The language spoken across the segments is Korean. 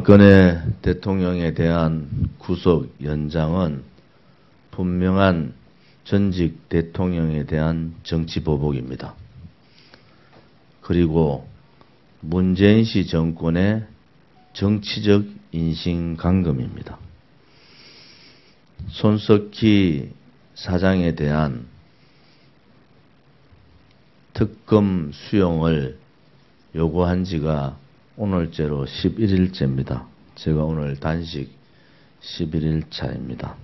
박근혜 대통령에 대한 구속 연장은 분명한 전직 대통령에 대한 정치보복입니다. 그리고 문재인 씨 정권의 정치적 인신강금입니다. 손석희 사장에 대한 특검 수용을 요구한 지가 오늘째로 11일째입니다. 제가 오늘 단식 11일차입니다.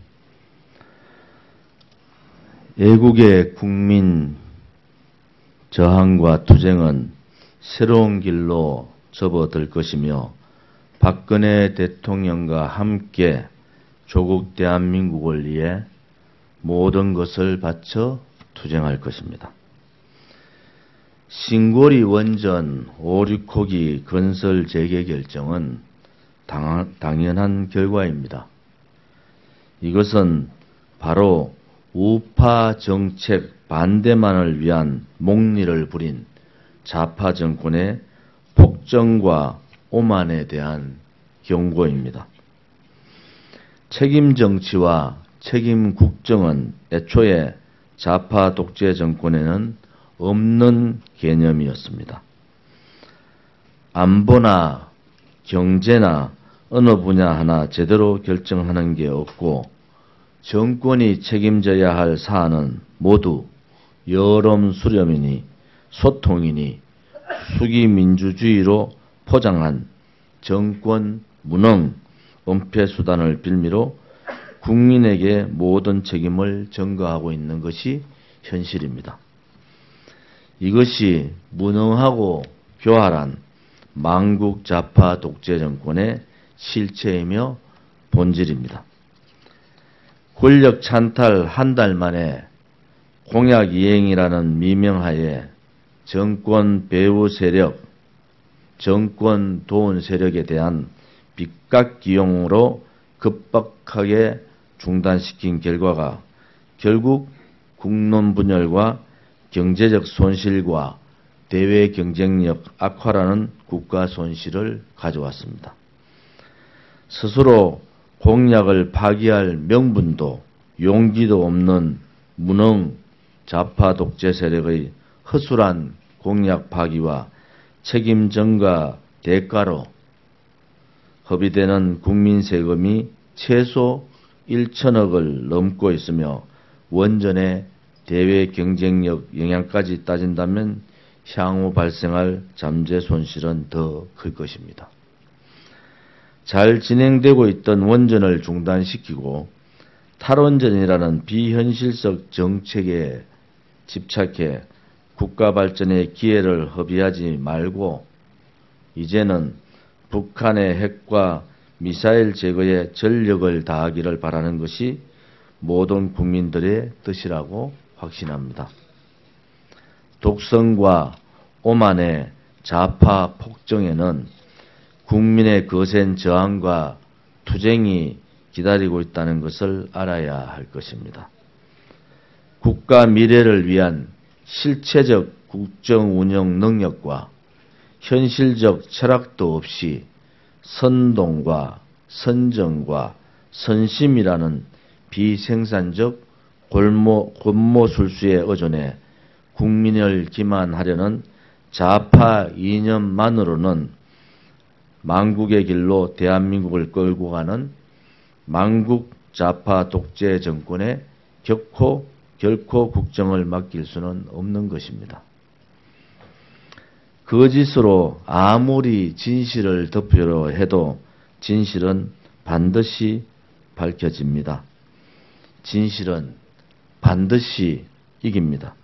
애국의 국민 저항과 투쟁은 새로운 길로 접어들 것이며 박근혜 대통령과 함께 조국 대한민국을 위해 모든 것을 바쳐 투쟁할 것입니다. 신고리 원전 5, 6호기 건설 재개 결정은 당연한 결과입니다. 이것은 바로 우파 정책 반대만을 위한 목리를 부린 좌파 정권의 폭정과 오만에 대한 경고입니다. 책임 정치와 책임 국정은 애초에 좌파 독재 정권에는 없는 개념이었습니다. 안보나 경제나 어느 분야 하나 제대로 결정하는 게 없고 정권이 책임져야 할 사안은 모두 여론 수렴이니 소통이니 수기민주주의로 포장한 정권 무능 은폐 수단을 빌미로 국민에게 모든 책임을 전가하고 있는 것이 현실입니다. 이것이 무능하고 교활한 망국 좌파 독재 정권의 실체이며 본질입니다. 권력 찬탈 한 달 만에 공약 이행이라는 미명하에 정권 배후 세력, 정권 도운 세력에 대한 빚값기용으로 급박하게 중단시킨 결과가 결국 국론 분열과 경제적 손실과 대외 경쟁력 악화라는 국가 손실을 가져왔습니다. 스스로 공약을 파기할 명분도 용기도 없는 무능 좌파 독재 세력의 허술한 공약 파기와 책임 전가 대가로 허비되는 국민 세금이 최소 1천억을 넘고 있으며 원전의 대외 경쟁력 영향까지 따진다면 향후 발생할 잠재 손실은 더 클 것입니다. 잘 진행되고 있던 원전을 중단시키고 탈원전이라는 비현실적 정책에 집착해 국가 발전의 기회를 허비하지 말고 이제는 북한의 핵과 미사일 제거에 전력을 다하기를 바라는 것이 모든 국민들의 뜻이라고 확신합니다. 독성과 오만의 좌파 폭정에는 국민의 거센 저항과 투쟁이 기다리고 있다는 것을 알아야 할 것입니다. 국가 미래를 위한 실체적 국정 운영 능력과 현실적 철학도 없이 선동과 선정과 선심이라는 비생산적 권모술수에 의존해 국민을 기만하려는 좌파 이념만으로는 망국의 길로 대한민국을 끌고 가는 망국 좌파 독재 정권에 결코 국정을 맡길 수는 없는 것입니다. 거짓으로 아무리 진실을 덮으려 해도 진실은 반드시 밝혀집니다. 진실은 반드시 이깁니다.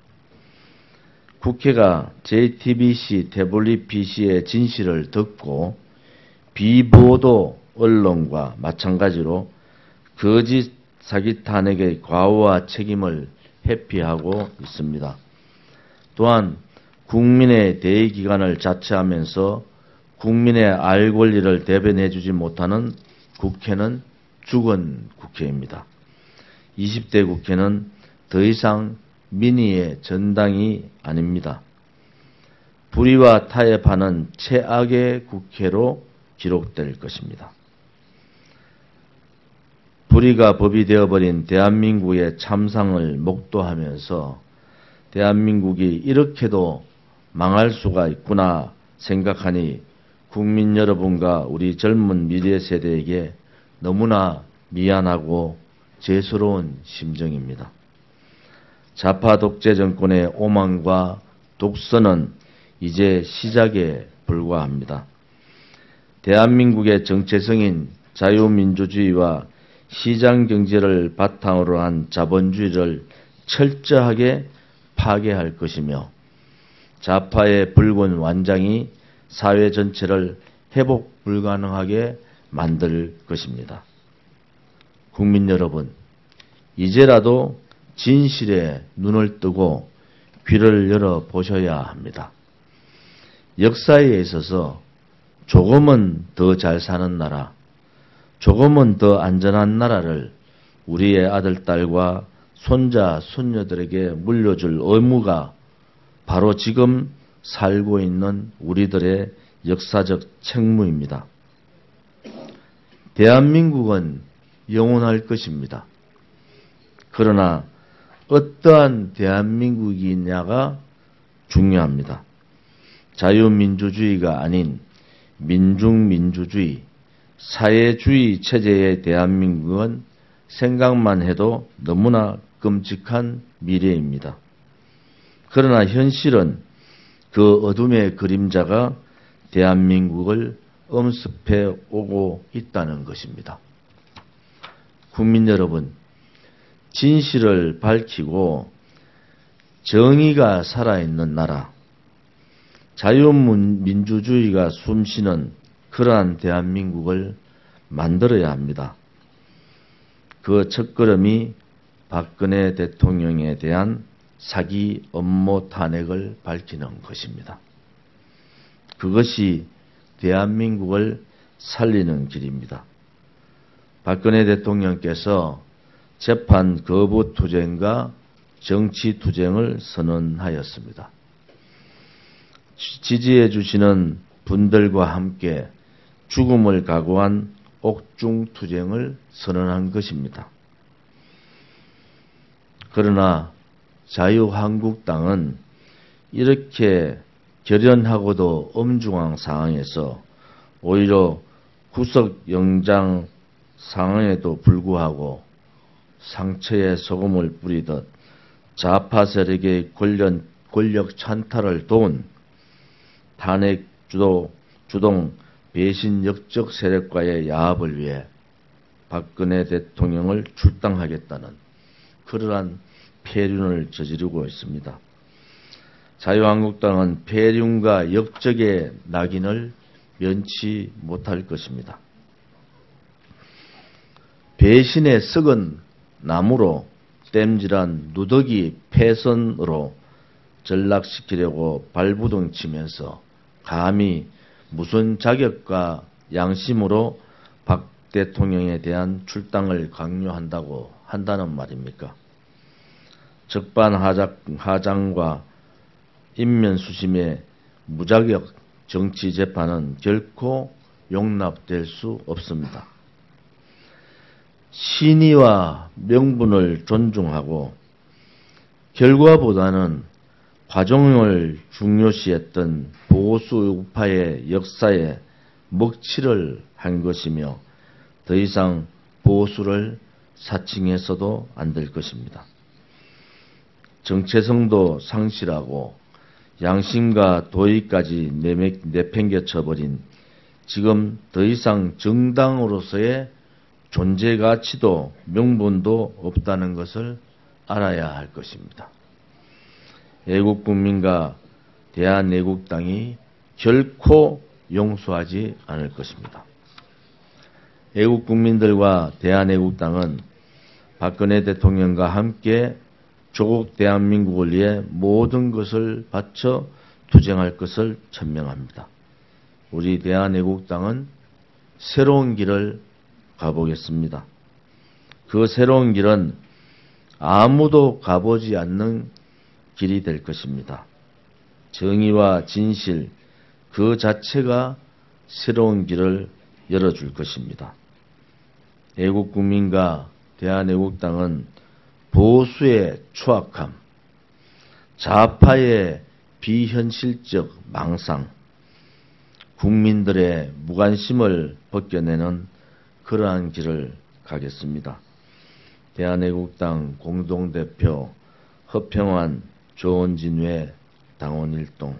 국회가 JTBC, 태블릿 PC의 진실을 듣고 비보도 언론과 마찬가지로 거짓 사기 탄핵의 과오와 책임을 회피하고 있습니다. 또한 국민의 대의기관을 자처하면서 국민의 알 권리를 대변해주지 못하는 국회는 죽은 국회입니다. 20대 국회는 더 이상 민의의 전당이 아닙니다. 불의와 타협하는 최악의 국회로 기록될 것입니다. 불의가 법이 되어버린 대한민국의 참상을 목도하면서 대한민국이 이렇게도 망할 수가 있구나 생각하니 국민 여러분과 우리 젊은 미래 세대에게 너무나 미안하고 죄스러운 심정입니다. 좌파 독재 정권의 오만과 독선은 이제 시작에 불과합니다. 대한민국의 정체성인 자유민주주의와 시장경제를 바탕으로 한 자본주의를 철저하게 파괴할 것이며 좌파의 붉은 완장이 사회 전체를 회복 불가능하게 만들 것입니다. 국민 여러분, 이제라도 진실에 눈을 뜨고 귀를 열어 보셔야 합니다. 역사에 있어서 조금은 더 잘 사는 나라, 조금은 더 안전한 나라를 우리의 아들, 딸과 손자, 손녀들에게 물려줄 의무가 바로 지금 살고 있는 우리들의 역사적 책무입니다. 대한민국은 영원할 것입니다. 그러나 어떠한 대한민국이냐가 중요합니다. 자유민주주의가 아닌 민중민주주의, 사회주의 체제의 대한민국은 생각만 해도 너무나 끔찍한 미래입니다. 그러나 현실은 그 어둠의 그림자가 대한민국을 엄습해 오고 있다는 것입니다. 국민 여러분, 진실을 밝히고 정의가 살아있는 나라, 자유민주주의가 숨쉬는 그러한 대한민국을 만들어야 합니다. 그 첫걸음이 박근혜 대통령에 대한 사기 음모 탄핵을 밝히는 것입니다. 그것이 대한민국을 살리는 길입니다. 박근혜 대통령께서 재판 거부 투쟁과 정치 투쟁을 선언하였습니다. 지지해 주시는 분들과 함께 죽음을 각오한 옥중 투쟁을 선언한 것입니다. 그러나 자유한국당은 이렇게 결연하고도 엄중한 상황에서 오히려 구속영장 상황에도 불구하고 상처에 소금을 뿌리듯 좌파 세력의 권력 찬탈을 도운 탄핵 주동 배신 역적 세력과의 야합을 위해 박근혜 대통령을 출당하겠다는 그러한 폐륜을 저지르고 있습니다. 자유한국당은 폐륜과 역적의 낙인을 면치 못할 것입니다. 배신의 썩은 나무로 땜질한 누더기 패선으로 전락시키려고 발부둥 치면서 감히 무슨 자격과 양심으로 박 대통령에 대한 출당을 강요한다고 한다는 말입니까? 적반하장과 인면수심의 무자격 정치재판은 결코 용납될 수 없습니다. 신의와 명분을 존중하고 결과보다는 과정을 중요시했던 보수 우파의 역사에 먹칠을 한 것이며 더 이상 보수를 사칭해서도 안 될 것입니다. 정체성도 상실하고 양심과 도의까지 내팽개쳐버린 지금 더 이상 정당으로서의 존재 가치도 명분도 없다는 것을 알아야 할 것입니다. 애국국민과 대한애국당이 결코 용서하지 않을 것입니다. 애국국민들과 대한애국당은 박근혜 대통령과 함께 조국 대한민국을 위해 모든 것을 바쳐 투쟁할 것을 천명합니다. 우리 대한애국당은 새로운 길을 가보겠습니다. 그 새로운 길은 아무도 가보지 않는 길이 될 것입니다. 정의와 진실 그 자체가 새로운 길을 열어줄 것입니다. 애국국민과 대한애국당은 보수의 추악함, 좌파의 비현실적 망상, 국민들의 무관심을 벗겨내는 그러한 길을 가겠습니다. 대한애국당 공동대표 허평환 조원진 외 당원일동